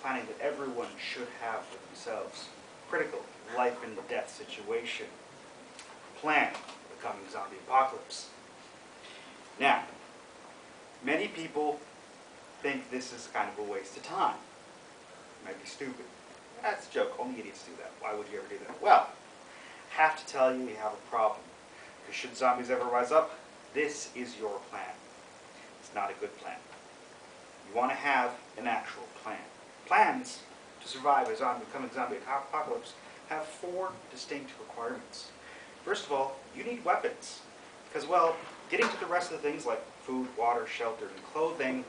planning that everyone should have for themselves. Critical, life and death situation. Plan for the coming zombie apocalypse. Now, many people think this is kind of a waste of time. It might be stupid. That's a joke. Only idiots do that. Why would you ever do that? Well, have to tell you have a problem. Because should zombies ever rise up, this is your plan. It's not a good plan. You want to have an actual plan. Plans to survive a coming zombie apocalypse have 4 distinct requirements. First of all, you need weapons. Because, well, getting to the rest of the things like food, water, shelter, and clothing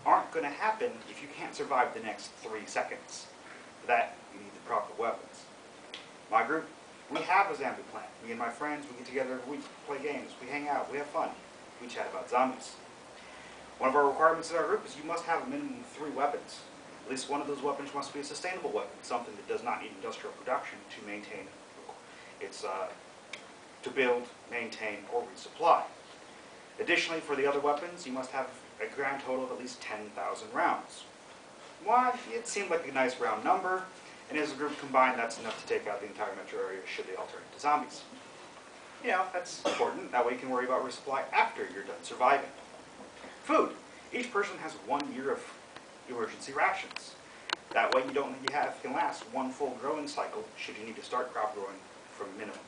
aren't going to happen if you can't survive the next 3 seconds. For that, you need the proper weapons. My group, we have a zombie plan. Me and my friends, we get together every week, play games, we hang out, we have fun, we chat about zombies. One of our requirements in our group is you must have a minimum of 3 weapons. At least one of those weapons must be a sustainable weapon, something that does not need industrial production to maintain its, to build, maintain, or resupply. Additionally, for the other weapons, you must have a grand total of at least 10,000 rounds. Well, it seemed like a nice round number, and as a group combined, that's enough to take out the entire metro area should they all turn into zombies. You know, that's important. That way you can worry about resupply after you're done surviving. Food. Each person has 1 year of emergency rations. That way you can last 1 full growing cycle should you need to start crop growing from minimum.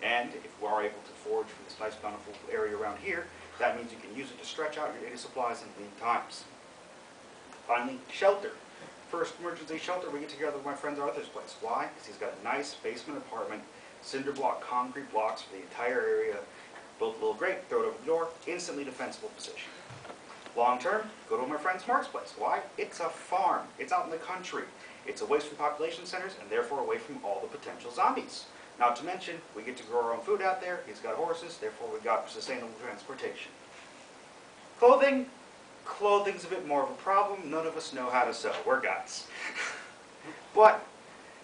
And if we are able to forage from this nice bountiful area around here, that means you can use it to stretch out your daily supplies in lean times. Finally, shelter. First emergency shelter, we get together with my friend Arthur's place. Why? Because he's got a nice basement apartment, cinder block concrete blocks for the entire area, built a little grate, throw it over the door, instantly defensible position. Long term, go to my friend Mark's place. Why? It's a farm. It's out in the country. It's away from population centers and therefore away from all the potential zombies. Not to mention, we get to grow our own food out there. He's got horses, therefore we got sustainable transportation. Clothing. Clothing's a bit more of a problem. None of us know how to sew. We're guys. But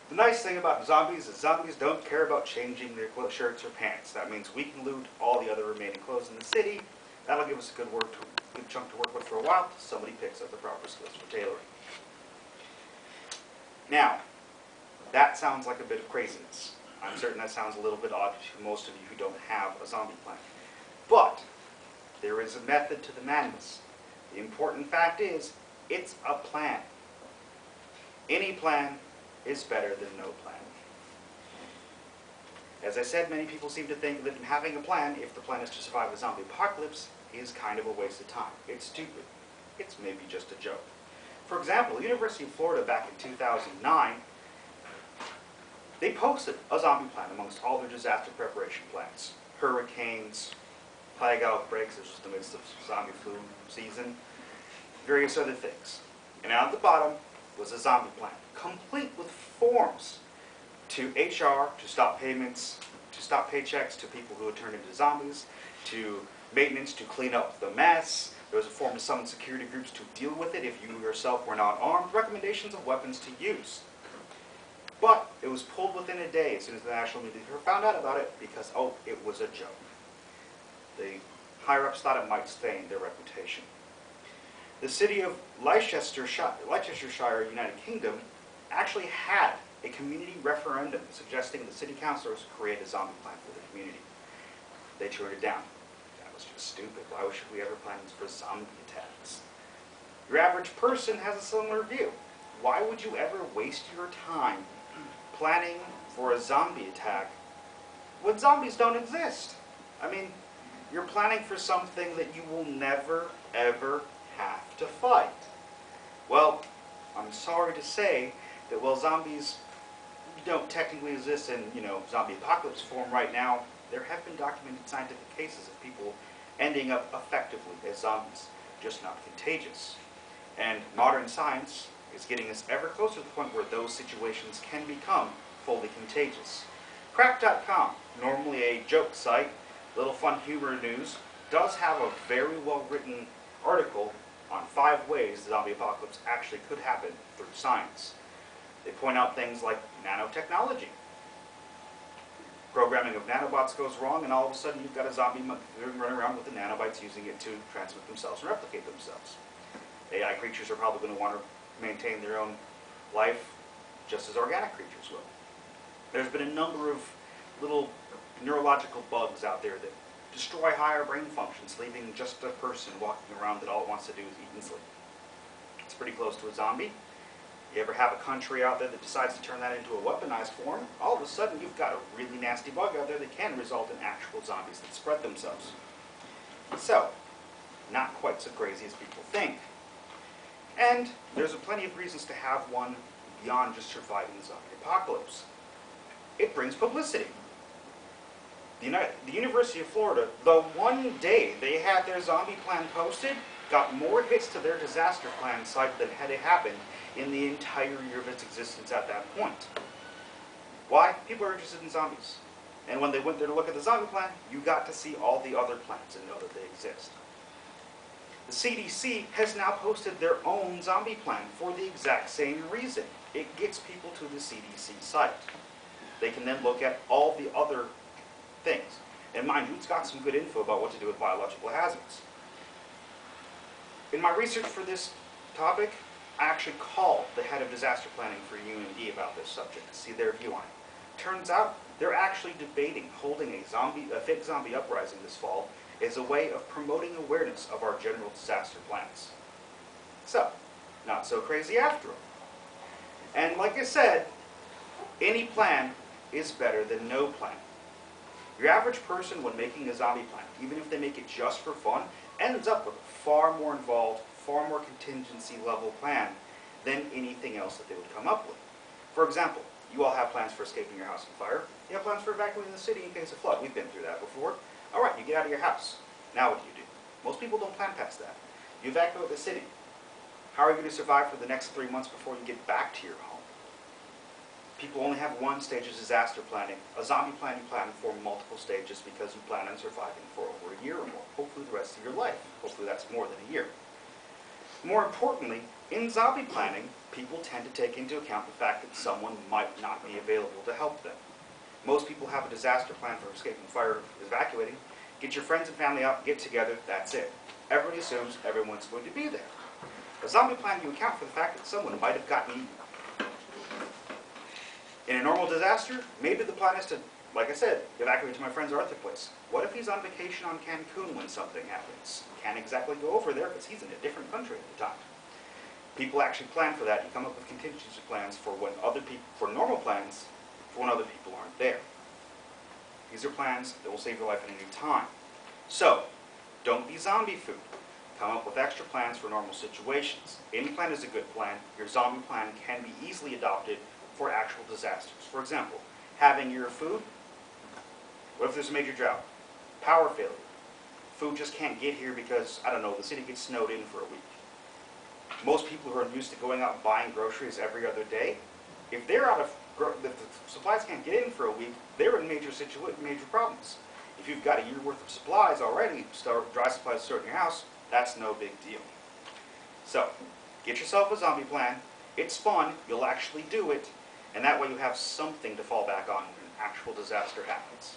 the nice thing about zombies is zombies don't care about changing their shirts or pants. That means we can loot all the other remaining clothes in the city. That'll give us a good chunk to work with for a while till somebody picks up the proper skills for tailoring. Now, that sounds like a bit of craziness. I'm certain that sounds a little bit odd to most of you who don't have a zombie plan. But there is a method to the madness. The important fact is, it's a plan. Any plan is better than no plan. As I said, many people seem to think that having a plan, if the plan is to survive a zombie apocalypse, is kind of a waste of time. It's stupid. It's maybe just a joke. For example, the University of Florida back in 2009, they posted a zombie plan amongst all their disaster preparation plans. Hurricanes, plague outbreaks, this was the midst of zombie flu season, various other things. And out at the bottom was a zombie plan, complete with forms to HR, to stop payments, to stop paychecks to people who had turned into zombies, to maintenance to clean up the mess. There was a form to summon security groups to deal with it if you yourself were not armed, recommendations of weapons to use. But it was pulled within a day as soon as the national media found out about it because, oh, it was a joke. The higher-ups thought it might stain their reputation. The city of Leicestershire, United Kingdom, actually had a community referendum suggesting the city councillors create a zombie plan for the community. They turned it down. That was just stupid. Why should we ever plan for zombie attacks? Your average person has a similar view. Why would you ever waste your time planning for a zombie attack when zombies don't exist? I mean, you're planning for something that you will never, ever have to fight. Well, I'm sorry to say that while zombies don't technically exist in, zombie apocalypse form right now, there have been documented scientific cases of people ending up effectively as zombies, just not contagious. And modern science is getting us ever closer to the point where those situations can become fully contagious. Crack.com, normally a joke site, little fun humor news, does have a very well-written article on 5 ways the zombie apocalypse actually could happen through science. They point out things like nanotechnology. Programming of nanobots goes wrong, and all of a sudden you've got a zombie running around with the nanobots using it to transmit themselves and replicate themselves. AI creatures are probably going to want to maintain their own life just as organic creatures will. There's been a number of little neurological bugs out there that destroy higher brain functions, leaving just a person walking around that all it wants to do is eat and sleep. It's pretty close to a zombie. You ever have a country out there that decides to turn that into a weaponized form, all of a sudden you've got a really nasty bug out there that can result in actual zombies that spread themselves. So, not quite so crazy as people think. And there's plenty of reasons to have one beyond just surviving the zombie apocalypse. It brings publicity. The University of Florida, the one day they had their zombie plan posted, got more hits to their disaster plan site than had it happened in the entire year of its existence at that point. Why? People are interested in zombies. And when they went there to look at the zombie plan, you got to see all the other plans and know that they exist. The CDC has now posted their own zombie plan for the exact same reason. It gets people to the CDC site. They can then look at all the other things. And mind you, it's got some good info about what to do with biological hazards. In my research for this topic, I actually called the head of disaster planning for UND about this subject to see their view on it. Turns out they're actually debating holding a fake zombie uprising this fall as a way of promoting awareness of our general disaster plans. So, not so crazy after all. And like I said, any plan is better than no plan. Your average person, when making a zombie plan, even if they make it just for fun, ends up with a far more involved, far more contingency level plan than anything else that they would come up with. For example, you all have plans for escaping your house on fire. You have plans for evacuating the city in case of flood. We've been through that before. All right, you get out of your house. Now what do? Most people don't plan past that. You evacuate the city. How are you going to survive for the next 3 months before you get back to your home? People only have one stage of disaster planning. A zombie plan you plan for multiple stages because you plan on surviving for over a year or more. Hopefully the rest of your life. Hopefully that's more than a year. More importantly, in zombie planning, people tend to take into account the fact that someone might not be available to help them. Most people have a disaster plan for escaping fire, evacuating. Get your friends and family out, get together, that's it. Everybody assumes everyone's going to be there. A zombie plan, you account for the fact that someone might have gotten eaten. In a normal disaster, maybe the plan is to, like I said, evacuate to my friend's Arthur place. What if he's on vacation on Cancun when something happens? Can't exactly go over there because he's in a different country at the time. People actually plan for that. You come up with contingency plans for when other people, for normal plans, for when other people aren't there. These are plans that will save your life at any time. So, don't be zombie food. Come up with extra plans for normal situations. Any plan is a good plan. Your zombie plan can be easily adopted for actual disasters. For example, having your food. What if there's a major drought? Power failure. Food just can't get here because, I don't know, the city gets snowed in for a week. Most people who are used to going out and buying groceries every other day, if they're out of, if the supplies can't get in for a week, they're in major problems. If you've got a year worth of supplies already, dry supplies stored in your house, that's no big deal. So, get yourself a zombie plan. It's fun. You'll actually do it. And that way you have something to fall back on when an actual disaster happens.